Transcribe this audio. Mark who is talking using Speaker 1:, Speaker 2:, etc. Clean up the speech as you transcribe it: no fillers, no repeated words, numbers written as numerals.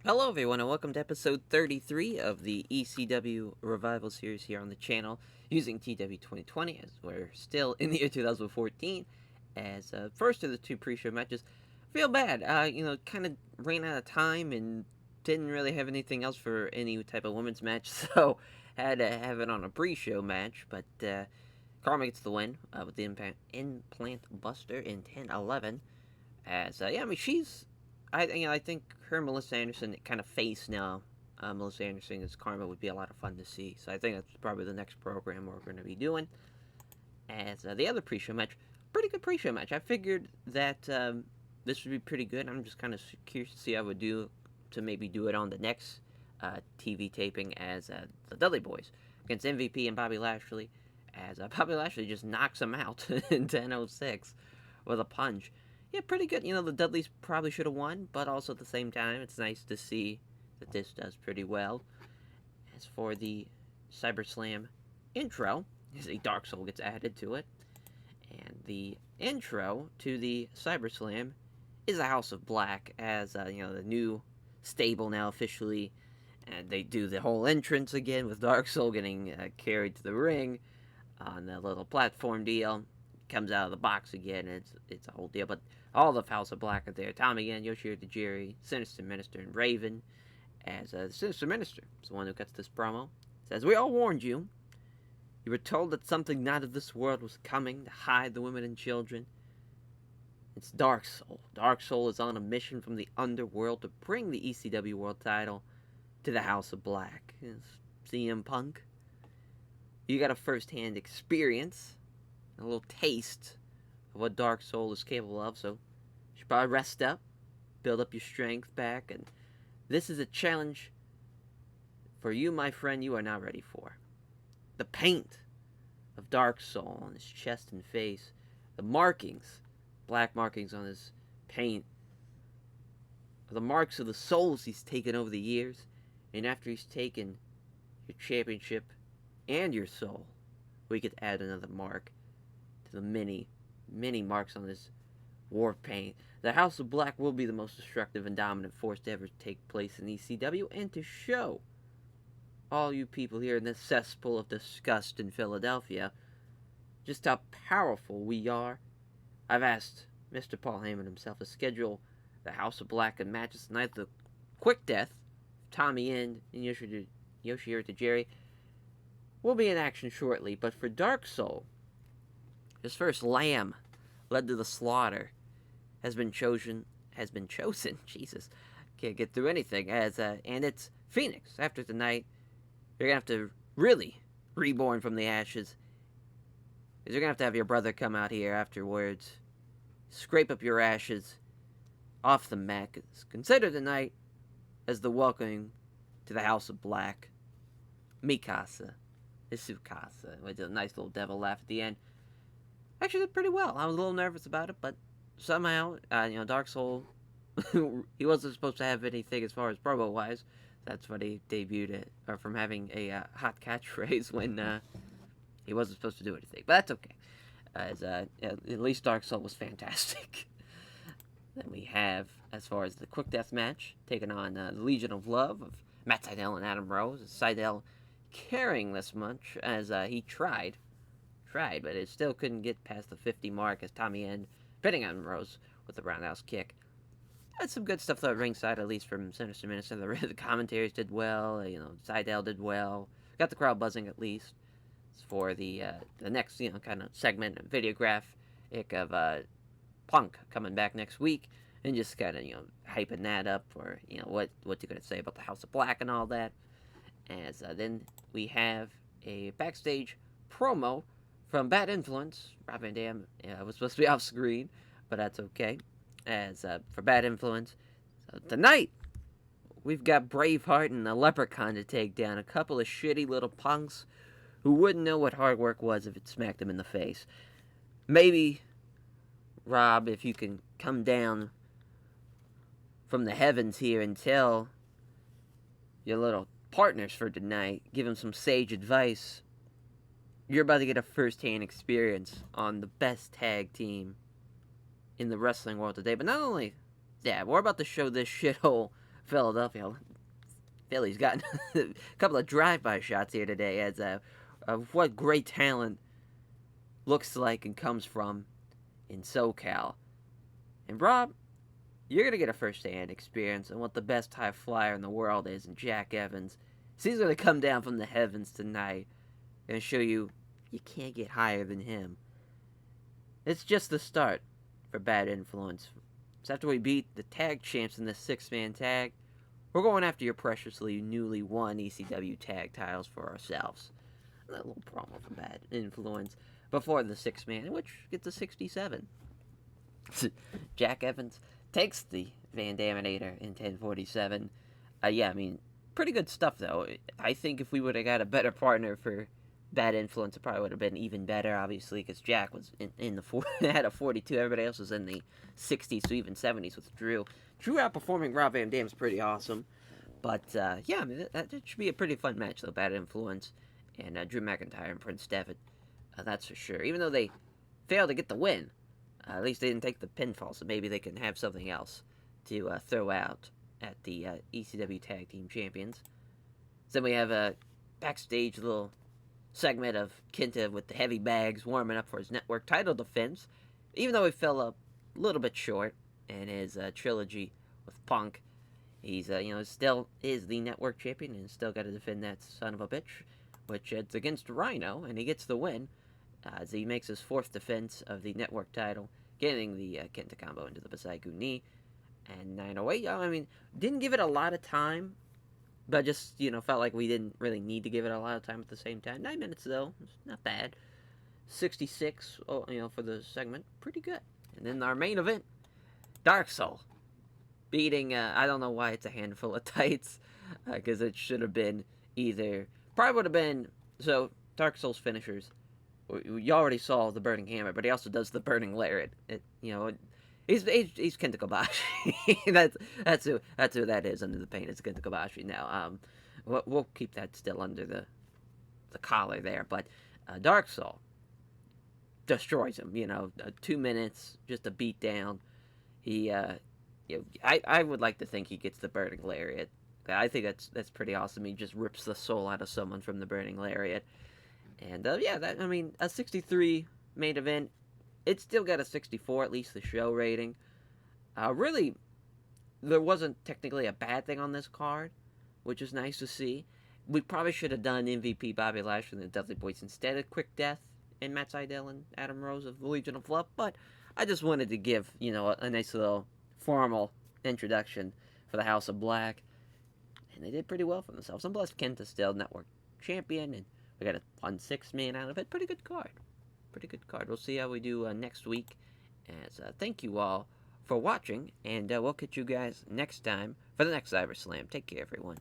Speaker 1: Hello, everyone, and welcome to episode 33 of the ECW Revival series here on the channel using TEW 2020 as we're still in the year 2014. As first of the two pre show matches, feel bad. Kind of ran out of time and didn't really have anything else for any type of women's match, so had to have it on a pre show match. But Karma gets the win with the implant buster in 10-11. As she's I think her and Melissa Anderson kind of face now. Melissa Anderson as Karma would be a lot of fun to see. So I think that's probably the next program we're going to be doing. As the other pre-show match, pretty good pre-show match. I figured that this would be pretty good. I'm just kind of curious to see how I would do to maybe do it on the next TV taping as the Dudley Boyz against MVP and Bobby Lashley. As Bobby Lashley just knocks him out in 10:06 with a punch. Yeah, pretty good. The Dudleys probably should have won, but also at the same time, it's nice to see that this does pretty well. As for the CyberSlam intro, as a Dark Soul gets added to it, and the intro to the CyberSlam is the House of Black, as the new stable now officially, and they do the whole entrance again with Dark Soul getting carried to the ring on that little platform deal. Comes out of the box again. It's a whole deal, but all the House of Black are there. Tommy Yen, Yoshihiro Tajiri, Sinister Minister, and Raven. As the Sinister Minister is the one who cuts this promo. Says, "We all warned you. You were told that something not of this world was coming to hide the women and children. It's Dark Soul. Dark Soul is on a mission from the underworld to bring the ECW World Title to the House of Black. It's CM Punk. You got a first-hand experience, a little taste of what Dark Soul is capable of, so you should probably rest up, build up your strength back, and this is a challenge for you, my friend, you are not ready for. The paint of Dark Soul on his chest and face, the markings, black markings on his paint, the marks of the souls he's taken over the years, and after he's taken your championship and your soul, we could add another mark to the many marks on this war paint. The House of Black will be the most destructive and dominant force to ever take place in ECW, and to show all you people here in this cesspool of disgust in Philadelphia just how powerful we are, I've asked Mr. Paul Heyman himself to schedule the House of Black and matches tonight. The quick death of Tommy End and Yoshihiro Tajiri will be in action shortly, but for Dark Soul, his first lamb led to the slaughter has been chosen. Jesus, can't get through anything. And it's Phoenix. After tonight, you're gonna have to really reborn from the ashes. Because you're gonna have to have your brother come out here afterwards, scrape up your ashes off the mat. Consider tonight as the welcoming to the House of Black. Mikasa, Isukasa, with a nice little devil laugh at the end. Actually did pretty well. I was a little nervous about it, but somehow, Dark Soul, he wasn't supposed to have anything as far as promo wise. That's what he debuted it, or from having a hot catchphrase when he wasn't supposed to do anything. But that's okay. At least Dark Soul was fantastic. Then we have, as far as the quick death match, taking on the Legion of Love of Matt Sydal and Adam Rose. Sydal carrying this much as he tried, but it still couldn't get past the 50 mark as Tommy End pinning on Rose with the roundhouse kick. Had some good stuff though at ringside, at least from Sinister Minister. The commentaries did well. Sydal did well. Got the crowd buzzing at least. As for the next kind of segment, Videograph of Punk coming back next week and just kind of hyping that up for what you're gonna say about the House of Black and all that. As then we have a backstage promo from Bad Influence. Rob Van Dam was supposed to be off screen, but that's okay. As for Bad Influence, tonight we've got Braveheart and the Leprechaun to take down. A couple of shitty little punks who wouldn't know what hard work was if it smacked them in the face. Maybe, Rob, if you can come down from the heavens here and tell your little partners for tonight, give them some sage advice. You're about to get a first-hand experience on the best tag team in the wrestling world today. But not only that, we're about to show this shithole Philadelphia. Philly's gotten a couple of drive-by shots here today as of what great talent looks like and comes from in SoCal. And Rob, you're going to get a first-hand experience on what the best high flyer in the world is in Jack Evans. So he's going to come down from the heavens tonight and show you can't get higher than him. It's just the start for Bad Influence. So after we beat the tag champs in the six-man tag, we're going after your preciously newly won ECW tag titles for ourselves. A little promo for Bad Influence before the six-man, which gets a 67. Jack Evans takes the Van Daminator in 1047. Pretty good stuff, though. I think if we would have got a better partner for Bad Influence, it probably would have been even better, obviously, because Jack was in the had a 42. Everybody else was in the 60s, so even 70s with Drew. Drew outperforming Rob Van Dam's pretty awesome. But, that should be a pretty fun match, though, Bad Influence and Drew McIntyre and Prince Devitt. That's for sure. Even though they failed to get the win, at least they didn't take the pinfall, so maybe they can have something else to throw out at the ECW Tag Team Champions. Then we have a backstage little segment of Kinta with the heavy bags warming up for his network title defense, even though he fell a little bit short in his trilogy with Punk. He's still is the network champion and still got to defend that son of a bitch, which it's against Rhino, and he gets the win as he makes his fourth defense of the network title, getting the Kenta combo into the Basaiku knee. And 908, didn't give it a lot of time, but just, felt like we didn't really need to give it a lot of time at the same time. 9 minutes, though. It's not bad. 66, for the segment. Pretty good. And then our main event, Dark Soul. Beating, I don't know why it's a handful of tights, because it should have been either, probably would have been, so, Dark Soul's finishers. You already saw the Burning Hammer, but he also does the Burning Lariat. He's Kenta Kobashi. that's who that is under the paint. It's Kenta Kobashi now. We'll keep that still under the collar there. But Dark Soul destroys him. 2 minutes, just a beat down. He, I would like to think he gets the Burning Lariat. I think that's pretty awesome. He just rips the soul out of someone from the Burning Lariat. And a 63 main event. It still got a 64, at least the show rating. Really, there wasn't technically a bad thing on this card, which is nice to see. We probably should have done MVP Bobby Lashley and the Dudley Boyz instead of Quick Death and Matt Sydal and Adam Rose of the Legion of Love, but I just wanted to give, a nice little formal introduction for the House of Black. And they did pretty well for themselves. And plus, Kenta's still network champion, and we got a fun 6-man out of it. Pretty good card. We'll see how we do next week. As thank you all for watching, and we'll catch you guys next time for the next Cyber Slam. Take care, everyone.